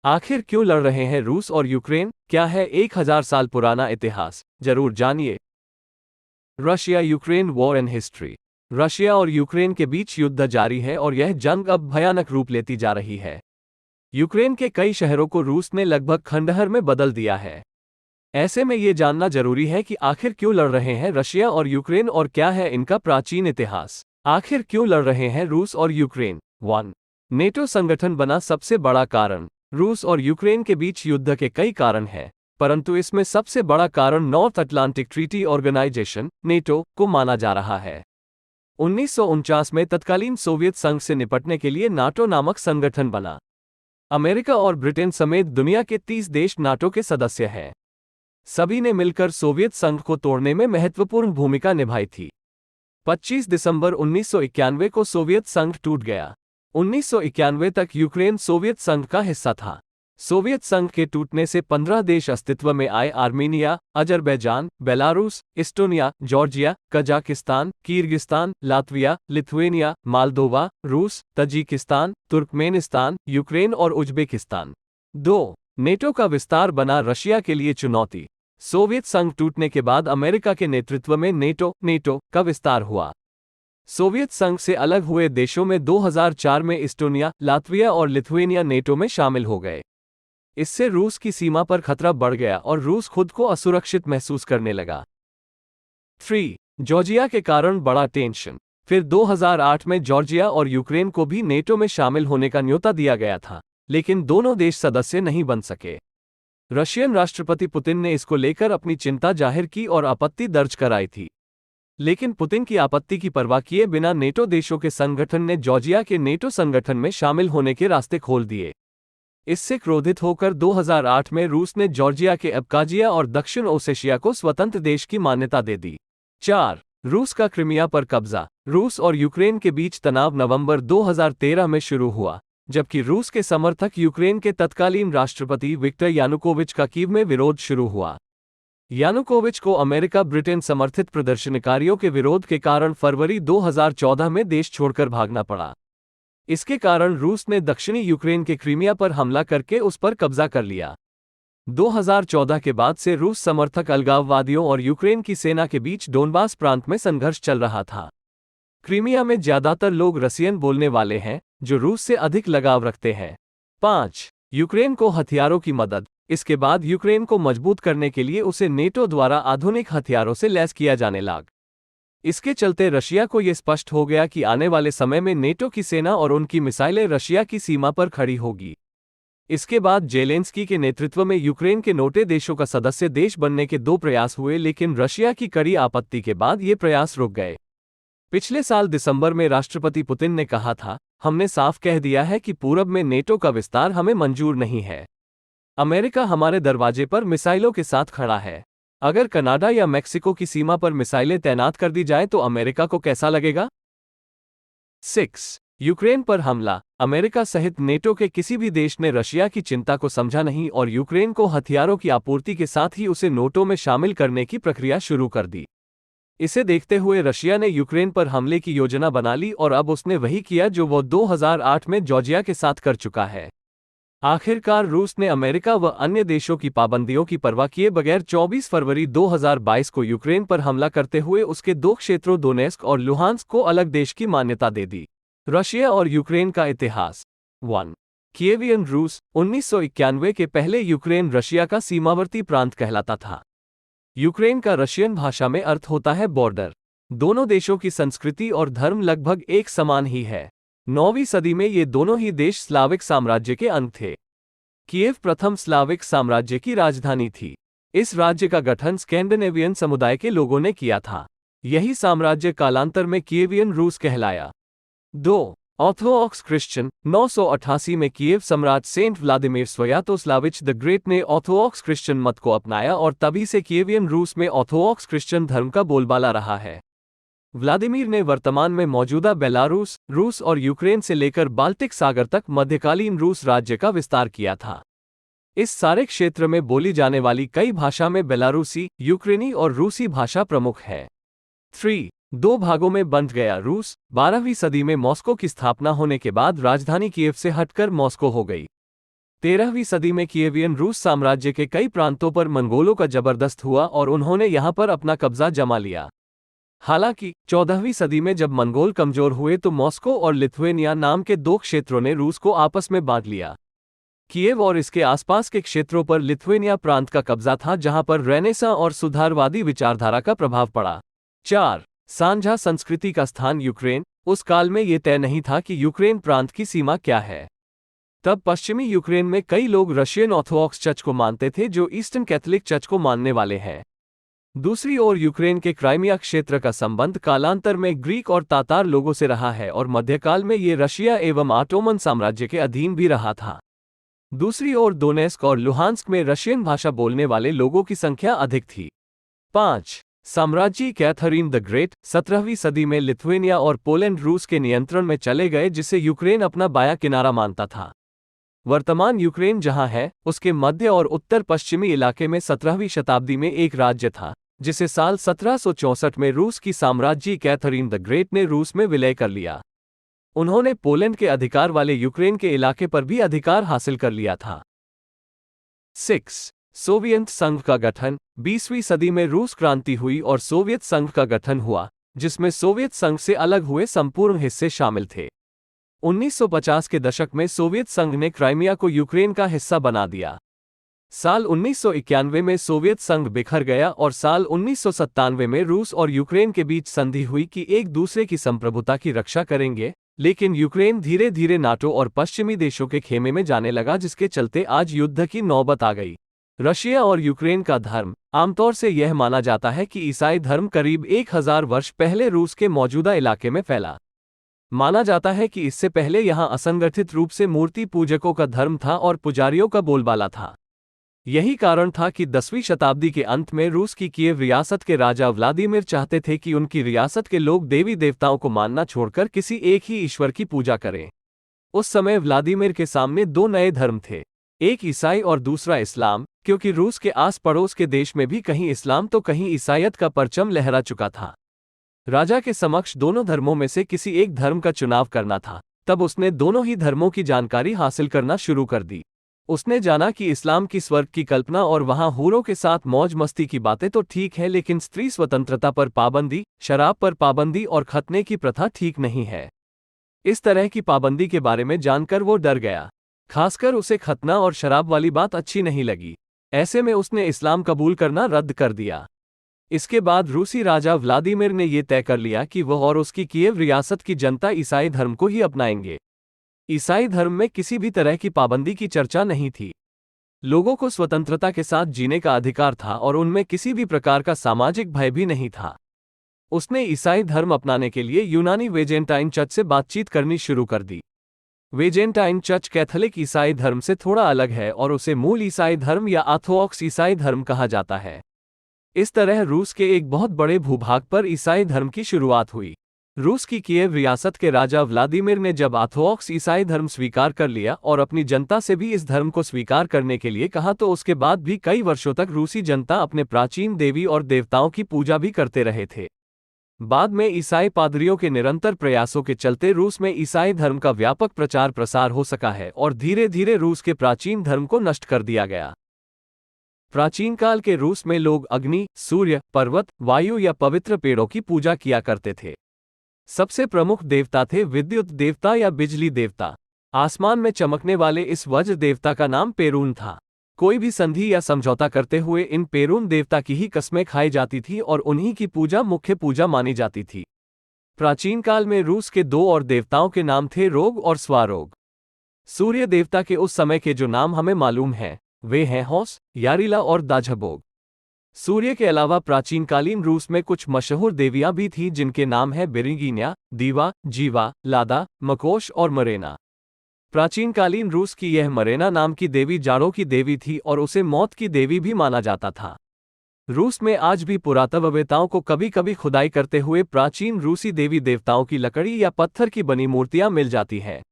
आखिर क्यों लड़ रहे हैं रूस और यूक्रेन? क्या है 1000 साल पुराना इतिहास? जरूर जानिए। Russia Ukraine war and history. Russia और यूक्रेन के बीच युद्ध जारी है और यह जंग अब भयानक रूप लेती जा रही है। यूक्रेन के कई शहरों को रूस ने लगभग खंडहर में बदल दिया है। ऐसे में ये जानना जरूरी है कि आखिर क्यों लड़ रहे हैं रशिया और यूक्रेन और क्या है इनका प्राचीन इतिहास। आखिर क्यों लड़ रहे हैं रूस और यूक्रेन? 1. नेटो संगठन बना सबसे बड़ा कारण। रूस और यूक्रेन के बीच युद्ध के कई कारण हैं, परंतु इसमें सबसे बड़ा कारण North Atlantic Treaty Organization NATO को माना जा रहा है। 1949 में तत्कालीन सोवियत संघ से निपटने के लिए नाटो नामक संगठन बना। अमेरिका और ब्रिटेन समेत दुनिया के 30 देश नाटो के सदस्य हैं। सभी ने मिलकर सोवियत संघ को तोड़ने में महत्वपूर्ण भूमिका निभाई थी। 25 दिसंबर 1991 को सोवियत संघ टूट गया। 1991 तक यूक्रेन सोवियत संघ का हिस्सा था। सोवियत संघ के टूटने से 15 देश अस्तित्व में आए: Armenia, Azerbaijan, Belarus, Estonia, Georgia, Kazakhstan, Kyrgyzstan, Latvia, Lithuania, Moldova, रूस, तजिकिस्तान, तुर्कमेनिस्तान, यूक्रेन और उज्बेकिस्तान। 2. नेटो का विस्तार बना रशिया के लिए चुनौती। सोवियत संघ टूटने के बाद अमेरिका के नेतृत्व में नेटो का विस्तार हुआ। सोवियत संघ से अलग हुए देशों में 2004 में इस्टोनिया, लातविया और लिथुएनिया नेटो में शामिल हो गए। इससे रूस की सीमा पर खतरा बढ़ गया और रूस खुद को असुरक्षित महसूस करने लगा। 3. जॉर्जिया के कारण बड़ा टेंशन। फिर 2008 में जॉर्जिया और यूक्रेन को भी नेटो में शामिल होने का न्योता दिया गया था, लेकिन दोनों देश सदस्य नहीं बन सके। रशियन राष्ट्रपति पुतिन ने इसको लेकर अपनी चिंता जाहिर की और आपत्ति दर्ज कराई थी। लेकिन पुतिन की आपत्ति की परवाह किए बिना नेटो देशों के संगठन ने जॉर्जिया के नेटो संगठन में शामिल होने के रास्ते खोल दिए। इससे क्रोधित होकर 2008 में रूस ने जॉर्जिया के अब्खाजिया और दक्षिण ओसेशिया को स्वतंत्र देश की मान्यता दे दी। 4. रूस का क्रिमिया पर कब्जा। रूस और यूक्रेन के बीच तनाव नवंबर 2013 में शुरू हुआ, जबकि रूस के समर्थक यूक्रेन के तत्कालीन राष्ट्रपति विक्टर यानुकोविच का कीव में विरोध शुरू हुआ। यानुकोविच को अमेरिका ब्रिटेन समर्थित प्रदर्शनकारियों के विरोध के कारण फरवरी 2014 में देश छोड़कर भागना पड़ा। इसके कारण रूस ने दक्षिणी यूक्रेन के क्रीमिया पर हमला करके उस पर कब्जा कर लिया। 2014 के बाद से रूस समर्थक अलगाववादियों और यूक्रेन की सेना के बीच डोनबास प्रांत में संघर्ष चल रहा था। क्रीमिया में ज्यादातर लोग रसियन बोलने वाले हैं, जो रूस से अधिक लगाव रखते हैं। 5. यूक्रेन को हथियारों की मदद। इसके बाद यूक्रेन को मजबूत करने के लिए उसे नेटो द्वारा आधुनिक हथियारों से लैस किया जाने लगा। इसके चलते रशिया को यह स्पष्ट हो गया कि आने वाले समय में नेटो की सेना और उनकी मिसाइलें रशिया की सीमा पर खड़ी होगी। इसके बाद जेलेंस्की के नेतृत्व में यूक्रेन के नोटे देशों का सदस्य देश बनने के 2 प्रयास हुए, लेकिन रशिया की कड़ी आपत्ति के बाद ये प्रयास रुक गए। पिछले साल दिसंबर में राष्ट्रपति पुतिन ने कहा था, हमने साफ कह दिया है कि पूरब में नेटो का विस्तार हमें मंजूर नहीं है। अमेरिका हमारे दरवाजे पर मिसाइलों के साथ खड़ा है। अगर कनाडा या मेक्सिको की सीमा पर मिसाइलें तैनात कर दी जाए तो अमेरिका को कैसा लगेगा? 6. यूक्रेन पर हमला। अमेरिका सहित नेटो के किसी भी देश ने रशिया की चिंता को समझा नहीं और यूक्रेन को हथियारों की आपूर्ति के साथ ही उसे नेटो में शामिल करने की प्रक्रिया शुरू कर दी। इसे देखते हुए रशिया ने यूक्रेन पर हमले की योजना बना ली और अब उसने वही किया जो वो 2008 में जॉर्जिया के साथ कर चुका है। आखिरकार रूस ने अमेरिका व अन्य देशों की पाबंदियों की परवाह किए बगैर 24 फरवरी 2022 को यूक्रेन पर हमला करते हुए उसके 2 क्षेत्रों डोनेस्क और लुहांस्क को अलग देश की मान्यता दे दी। रशिया और यूक्रेन का इतिहास। 1. कीवियन रूस। 1991 के पहले यूक्रेन रशिया का सीमावर्ती प्रांत कहलाता था। यूक्रेन का रशियन भाषा में अर्थ होता है बॉर्डर। दोनों देशों की संस्कृति और धर्म लगभग एक समान ही है। 9वीं सदी में ये दोनों ही देश स्लाविक साम्राज्य के अंग थे। कीव प्रथम स्लाविक साम्राज्य की राजधानी थी। इस राज्य का गठन स्कैंडिनेवियन समुदाय के लोगों ने किया था। यही साम्राज्य कालांतर में कीवियन रूस कहलाया। 2. Orthodox Christian. 988 में कीव सम्राट सेंट व्लादिमीर स्वयातोस्लाविच द ग्रेट ने ऑर्थोडॉक्स क्रिश्चियन मत को अपनाया और तभी से कीवियन रूस में ऑर्थोडॉक्स क्रिश्चियन धर्म का बोलबाला रहा है। व्लादिमीर ने वर्तमान में मौजूदा बेलारूस, रूस और यूक्रेन से लेकर बाल्टिक सागर तक मध्यकालीन रूस राज्य का विस्तार किया था। इस सारे क्षेत्र में बोली जाने वाली कई भाषा में बेलारूसी, यूक्रेनी और रूसी भाषा प्रमुख है। 3. 2 भागों में बंट गया रूस। 12वीं सदी में मॉस्को की स्थापना होने के बाद राजधानी कीव से हटकर मॉस्को हो गई। 13वीं सदी में कीवियन रूस साम्राज्य के कई प्रांतों पर मंगोलों का जबरदस्त हुआ और उन्होंने यहां पर अपना कब्जा जमा लिया। हालांकि 14वीं सदी में जब मंगोल कमजोर हुए तो मॉस्को और लिथुएनिया नाम के दो क्षेत्रों ने रूस को आपस में बांट लिया। कीव और इसके आसपास के क्षेत्रों पर लिथुएनिया प्रांत का कब्जा था, जहां पर रेनेसां और सुधारवादी विचारधारा का प्रभाव पड़ा। 4. सांझा संस्कृति का स्थान यूक्रेन। उस काल में यह तय नहीं था कि यूक्रेन प्रांत की सीमा क्या है। तब पश्चिमी यूक्रेन में कई लोग रशियन ऑर्थोडॉक्स चर्च को मानते थे, जो ईस्टर्न कैथोलिक चर्च को मानने वाले हैं। दूसरी ओर यूक्रेन के क्राइमिया क्षेत्र का संबंध कालांतर में ग्रीक और तातार लोगों से रहा है और मध्यकाल में ये रशिया एवं ऑटोमन साम्राज्य के अधीन भी रहा था। दूसरी ओर दोनेस्क और लुहांस्क में रशियन भाषा बोलने वाले लोगों की संख्या अधिक थी। 5. साम्राज्य कैथरीन द ग्रेट। 17वीं सदी में लिथुएनिया और पोलैंड रूस के नियंत्रण में चले गए, जिसे यूक्रेन अपना बायां किनारा मानता था। वर्तमान यूक्रेन जहां है, उसके मध्य और उत्तर पश्चिमी इलाके में 17वीं शताब्दी में एक राज्य था, जिसे साल 1764 में रूस की साम्राज्य कैथरीन द ग्रेट ने रूस में विलय कर लिया। उन्होंने पोलैंड के अधिकार वाले यूक्रेन के इलाके पर भी अधिकार हासिल कर लिया था। 6. सोवियत संघ का गठन। 20वीं सदी में रूस क्रांति हुई और सोवियत संघ का गठन हुआ, जिसमें सोवियत संघ से अलग हुए संपूर्ण हिस्से शामिल थे। 1950 के दशक में सोवियत संघ ने क्राइमिया को यूक्रेन का हिस्सा बना दिया। साल 1991 में सोवियत संघ बिखर गया और साल 1997 में रूस और यूक्रेन के बीच संधि हुई कि एक दूसरे की संप्रभुता की रक्षा करेंगे, लेकिन यूक्रेन धीरे धीरे नाटो और पश्चिमी देशों के खेमे में जाने लगा, जिसके चलते आज युद्ध की नौबत आ गई। रशिया और यूक्रेन का धर्म। आमतौर से यह माना जाता है कि ईसाई धर्म करीब 1000 वर्ष पहले रूस के मौजूदा इलाके में फैला। माना जाता है कि इससे पहले यहां असंगठित रूप से मूर्ति पूजकों का धर्म था और पुजारियों का बोलबाला था। यही कारण था कि 10वीं शताब्दी के अंत में रूस की कीव रियासत के राजा व्लादिमीर चाहते थे कि उनकी रियासत के लोग देवी देवताओं को मानना छोड़कर किसी एक ही ईश्वर की पूजा करें। उस समय व्लादिमीर के सामने दो नए धर्म थे, एक ईसाई और दूसरा इस्लाम, क्योंकि रूस के आस पड़ोस के देश में भी कहीं इस्लाम तो कहीं ईसाईयत का परचम लहरा चुका था। राजा के समक्ष दोनों धर्मों में से किसी एक धर्म का चुनाव करना था। तब उसने दोनों ही धर्मों की जानकारी हासिल करना शुरू कर दी। उसने जाना कि इस्लाम की स्वर्ग की कल्पना और वहां हूरों के साथ मौज मस्ती की बातें तो ठीक है, लेकिन स्त्री स्वतंत्रता पर पाबंदी, शराब पर पाबंदी और खतने की प्रथा ठीक नहीं है। इस तरह की पाबंदी के बारे में जानकर वो डर गया। खासकर उसे खतना और शराब वाली बात अच्छी नहीं लगी। ऐसे में उसने इस्लाम कबूल करना रद्द कर दिया। इसके बाद रूसी राजा व्लादिमीर ने यह तय कर लिया कि वह और उसकी कीव रियासत की जनता ईसाई धर्म को ही अपनाएंगे। ईसाई धर्म में किसी भी तरह की पाबंदी की चर्चा नहीं थी। लोगों को स्वतंत्रता के साथ जीने का अधिकार था और उनमें किसी भी प्रकार का सामाजिक भय भी नहीं था। उसने ईसाई धर्म अपनाने के लिए यूनानी वेजेंटाइन चर्च से बातचीत करनी शुरू कर दी। वेजेंटाइन चर्च कैथोलिक ईसाई धर्म से थोड़ा अलग है और उसे मूल ईसाई धर्म या ऑर्थोडॉक्स ईसाई धर्म कहा जाता है। इस तरह रूस के एक बहुत बड़े भूभाग पर ईसाई धर्म की शुरुआत हुई। रूस की कीव रियासत के राजा व्लादिमीर ने जब ऑर्थोडॉक्स ईसाई धर्म स्वीकार कर लिया और अपनी जनता से भी इस धर्म को स्वीकार करने के लिए कहा, तो उसके बाद भी कई वर्षों तक रूसी जनता अपने प्राचीन देवी और देवताओं की पूजा भी करते रहे थे। बाद में ईसाई पादरियों के निरंतर प्रयासों के चलते रूस में ईसाई धर्म का व्यापक प्रचार प्रसार हो सका है और धीरे धीरे रूस के प्राचीन धर्म को नष्ट कर दिया गया। प्राचीन काल के रूस में लोग अग्नि, सूर्य, पर्वत, वायु या पवित्र पेड़ों की पूजा किया करते थे। सबसे प्रमुख देवता थे विद्युत देवता या बिजली देवता। आसमान में चमकने वाले इस वज्र देवता का नाम पेरून था। कोई भी संधि या समझौता करते हुए इन पेरून देवता की ही कस्में खाई जाती थी और उन्हीं की पूजा मुख्य पूजा मानी जाती थी। प्राचीन काल में रूस के दो और देवताओं के नाम थे रोग और स्वारोग। सूर्य देवता के उस समय के जो नाम हमें मालूम हैं, वे हैं हौस, यारिला और दाझबोग। सूर्य के अलावा प्राचीनकालीन रूस में कुछ मशहूर देवियां भी थीं, जिनके नाम हैं बिरिंगिन्या, दीवा, जीवा, लादा, मकोश और मरेना। प्राचीनकालीन रूस की यह मरेना नाम की देवी जाड़ों की देवी थी और उसे मौत की देवी भी माना जाता था। रूस में आज भी पुरातत्ववेत्ताओं को कभी कभी खुदाई करते हुए प्राचीन रूसी देवी देवताओं की लकड़ी या पत्थर की बनी मूर्तियां मिल जाती हैं।